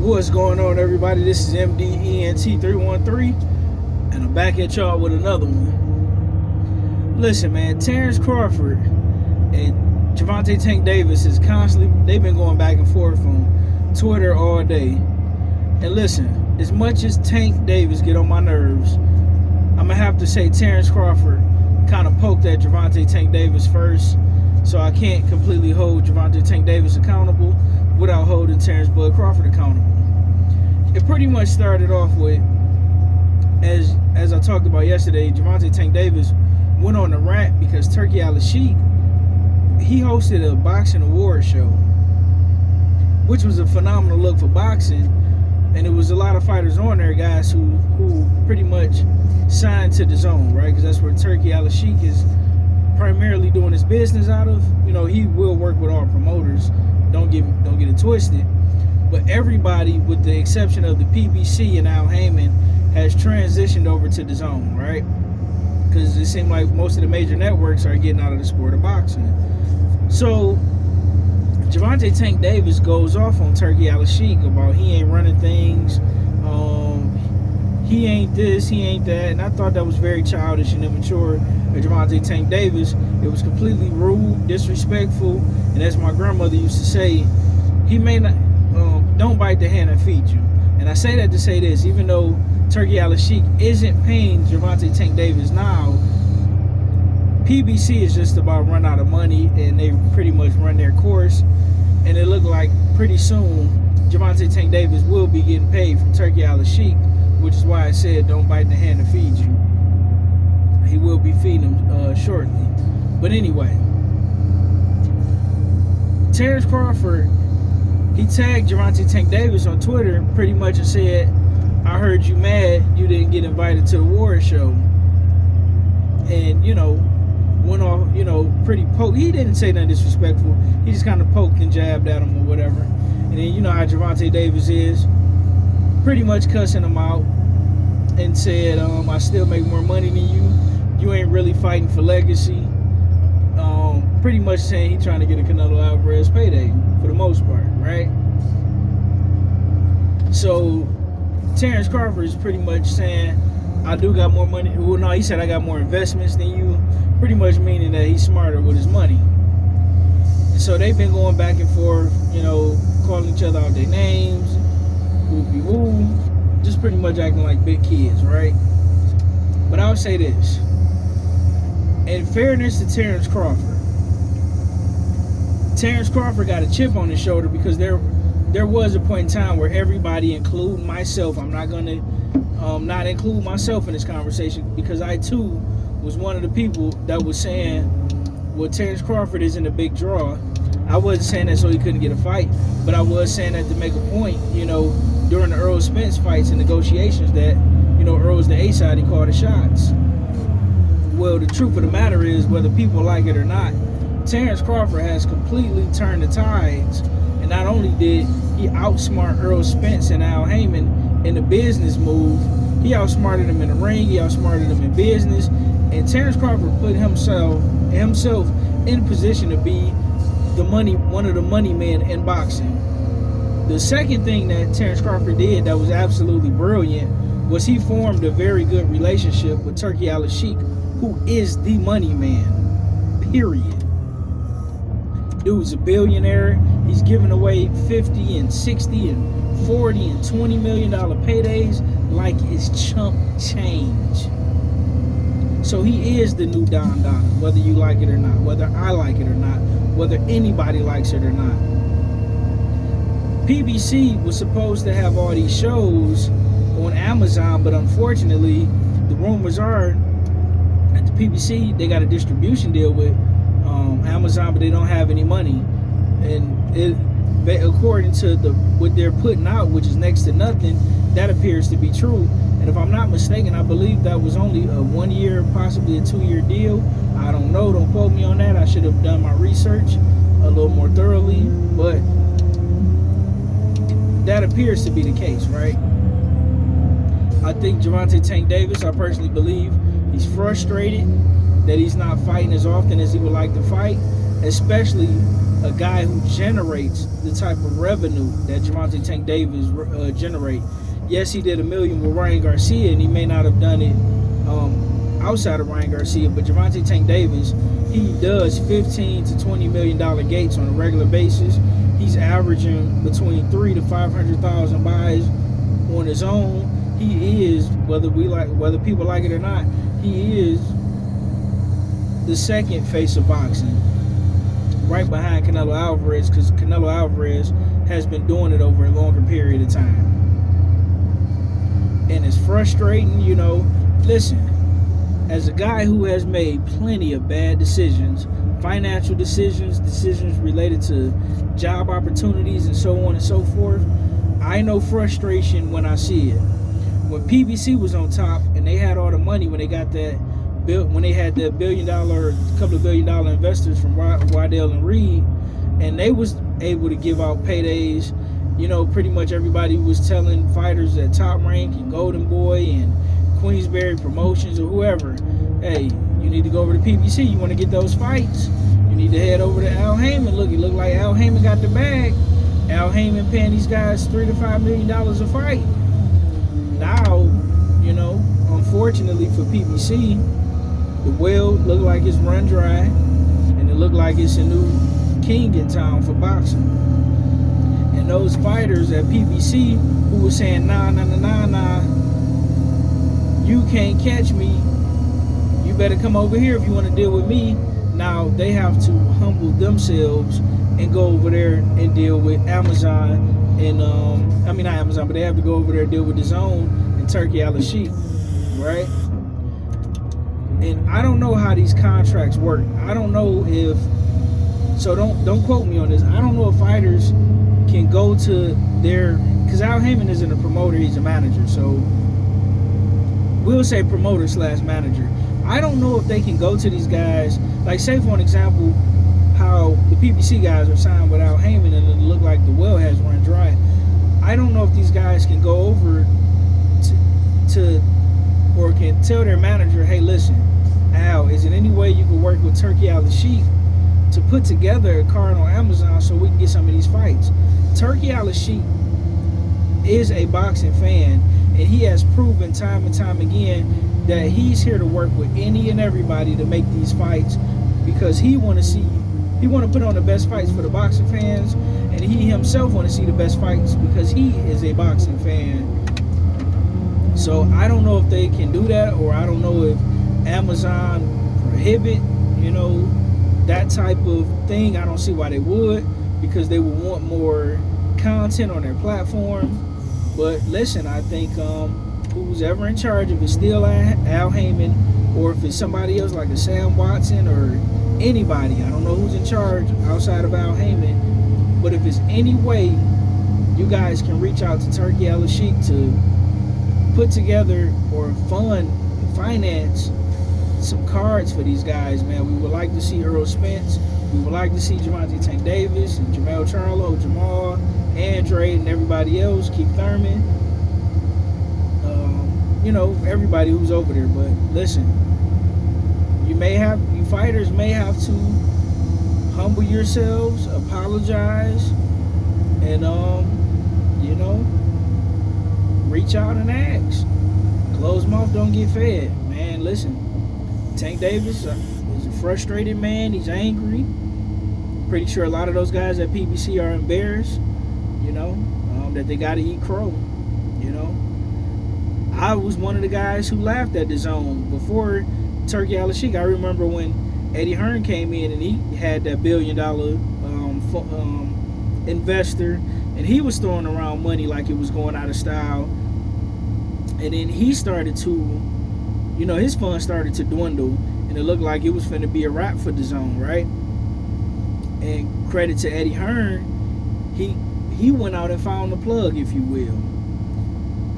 What's going on, everybody? This is MDENT313, and I'm back at y'all with another one. Listen, man, Terence Crawford and Gervonta Tank Davis is constantly, they've been going back and forth on Twitter all day. And listen, as much as Tank Davis get on my nerves, I'm going to have to say Terence Crawford kind of poked at Gervonta Tank Davis first, so I can't completely hold Gervonta Tank Davis accountable without holding Terence Bud Crawford accountable. It pretty much started off with, as I talked about yesterday, Gervonta Tank Davis went on a rant because Turkey Al-Sheikh, he hosted a boxing award show, which was a phenomenal look for boxing, and it was a lot of fighters on there, guys who pretty much signed to the zone, right? Because that's where Turkey Al-Sheikh is primarily doing his business out of. You know, he will work with all promoters. Don't get it twisted. But everybody, with the exception of the PBC and Al Heyman, has transitioned over to the zone, right? Because it seemed like most of the major networks are getting out of the sport of boxing. So Gervonta Tank Davis goes off on Turkey Al-Sheikh about he ain't running things, he ain't this, he ain't that, and I thought that was very childish and immature of Gervonta Tank Davis. It was completely rude, disrespectful, and as my grandmother used to say, he may not, don't bite the hand that feeds you. And I say that to say this, even though Turkey Al-Sheikh isn't paying Gervonta Tank Davis now, PBC is just about run out of money, and they pretty much run their course, and it looked like pretty soon Gervonta Tank Davis will be getting paid from Turkey Al-Sheikh, which is why I said don't bite the hand that feeds you. He will be feeding him shortly. But anyway, Terence Crawford, he tagged Gervonta Tank Davis on Twitter pretty much and said, I heard you mad you didn't get invited to the award show. And, you know, went off, you know, pretty poke. He didn't say nothing disrespectful. He just kind of poked and jabbed at him or whatever. And then, you know how Gervonta Davis is, pretty much cussing him out and said, I still make more money than you. You ain't really fighting for legacy. Pretty much saying he trying to get a Canelo Alvarez payday for the most part, right? So Terence Crawford is pretty much saying, I do got more money. Well, no, he said I got more investments than you, pretty much meaning that he's smarter with his money. And so they've been going back and forth, you know, calling each other out their names, whoopie woo, just pretty much acting like big kids, right? But I'll say this, in fairness to Terence Crawford got a chip on his shoulder because there was a point in time where everybody, including myself, I'm not going to not include myself in this conversation because I too was one of the people that was saying, well, Terence Crawford isn't a big draw. I wasn't saying that so he couldn't get a fight, but I was saying that to make a point, you know, during the Earl Spence fights and negotiations that, you know, Earl's the A side, he called the shots. Well, the truth of the matter is, whether people like it or not, Terence Crawford has completely turned the tides, and not only did he outsmart Earl Spence and Al Heyman in the business move, he outsmarted him in the ring, he outsmarted him in business, and Terence Crawford put himself in position to be one of the money men in boxing. The second thing that Terence Crawford did that was absolutely brilliant was he formed a very good relationship with Turkey Al-Sheikh, who is the money man, period. Dude's a billionaire. He's giving away 50 and 60 and 40 and $20 million paydays like it's chump change. So he is the new Don Dada, whether you like it or not, whether I like it or not, whether anybody likes it or not. PBC was supposed to have all these shows on Amazon, but unfortunately, the rumors are at the PBC, they got a distribution deal with Amazon, but they don't have any money. And according to what they're putting out, which is next to nothing, that appears to be true. And if I'm not mistaken, I believe that was only a 1 year, possibly a 2 year deal. I don't know. Don't quote me on that. I should have done my research a little more thoroughly, but that appears to be the case, right? I think Gervonta Tank Davis, I personally believe he's frustrated that he's not fighting as often as he would like to fight, especially a guy who generates the type of revenue that Gervonta Tank Davis generate. Yes, he did $1 million with Ryan Garcia, and he may not have done it outside of Ryan Garcia, but Gervonta Tank Davis, he does $15 to $20 million gates on a regular basis. He's averaging between 300,000 to 500,000 buys on his own. He is, whether people like it or not, he is the second face of boxing, right behind Canelo Alvarez, because Canelo Alvarez has been doing it over a longer period of time. And it's frustrating, listen, as a guy who has made plenty of bad decisions, financial decisions related to job opportunities and so on and so forth, I know frustration when I see it. When PBC was on top and they had all the money, when they got that, when they had the couple of $1 billion investors from Waddell and Reed, and they was able to give out paydays, pretty much everybody was telling fighters at Top Rank and Golden Boy and Queensberry Promotions or whoever, hey, you need to go over to PBC. You want to get those fights? You need to head over to Al Heyman. Look, it looked like Al Heyman got the bag. Al Heyman paying these guys $3 to $5 million a fight. Now, unfortunately for PBC, the well looked like it's run dry, and it looked like it's a new king in town for boxing. And those fighters at PBC who were saying, nah, you can't catch me, you better come over here if you want to deal with me. Now they have to humble themselves and go over there and deal with Amazon and not Amazon, but they have to go over there and deal with DAZN and Turkey Al-Sheikh, right? And I don't know how these contracts work. I don't know if, so don't quote me on this. I don't know if fighters can go to their, because Al Heyman isn't a promoter, he's a manager. So we'll say promoter / manager. I don't know if they can go to these guys, like say for an example, how the PBC guys are signed with Al Heyman and it look like the well has run dry. I don't know if these guys can go over to or can tell their manager, hey, listen, Al, is there any way you can work with Turkey Al-Sheikh to put together a card on Amazon so we can get some of these fights? Turkey Al-Sheikh is a boxing fan, and he has proven time and time again that he's here to work with any and everybody to make these fights, because he want to put on the best fights for the boxing fans, and he himself want to see the best fights because he is a boxing fan. So I don't know if they can do that, or I don't know if Amazon prohibit, that type of thing. I don't see why they would, because they would want more content on their platform. But listen, I think who's ever in charge, if it's still Al Heyman or if it's somebody else like a Sam Watson or anybody, I don't know who's in charge outside of Al Heyman, but if it's any way you guys can reach out to Turkey Al-Sheikh to put together or finance some cards for these guys, man. We would like to see Earl Spence. We would like to see Gervonta Tank Davis and Jamel Charlo, Jamal, Andre, and everybody else, Keith Thurman. Everybody who's over there. But listen, you fighters may have to humble yourselves, apologize, and reach out and ask. Closed mouth don't get fed, man. Listen, Tank Davis is a frustrated man. He's angry. Pretty sure a lot of those guys at PBC are embarrassed, that they got to eat crow. I was one of the guys who laughed at DAZN before Turkey Al-Sheikh. I remember when Eddie Hearn came in and he had that $1 billion investor, and he was throwing around money like it was going out of style. And then he started to, his funds started to dwindle, and it looked like it was finna be a wrap for DAZN, right? And credit to Eddie Hearn, he went out and found the plug, if you will.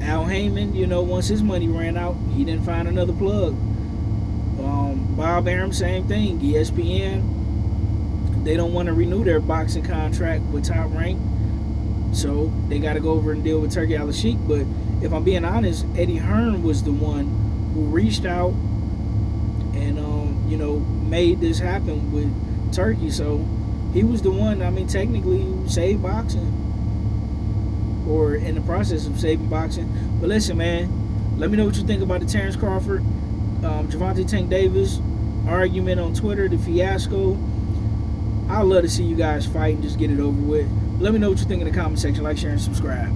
Al Heyman, once his money ran out, he didn't find another plug. Bob Arum, same thing. ESPN, they don't want to renew their boxing contract with Top Rank, so they got to go over and deal with Turkey Al-Sheikh. But if I'm being honest, Eddie Hearn was the one who reached out and made this happen with Turkey. So he was the one, I mean, technically, who saved boxing, or in the process of saving boxing. But listen, man, let me know what you think about the Terence Crawford, Gervonta Tank Davis argument on Twitter, the fiasco. I'd love to see you guys fight and just get it over with. Let me know what you think in the comment section. Like, share, and subscribe.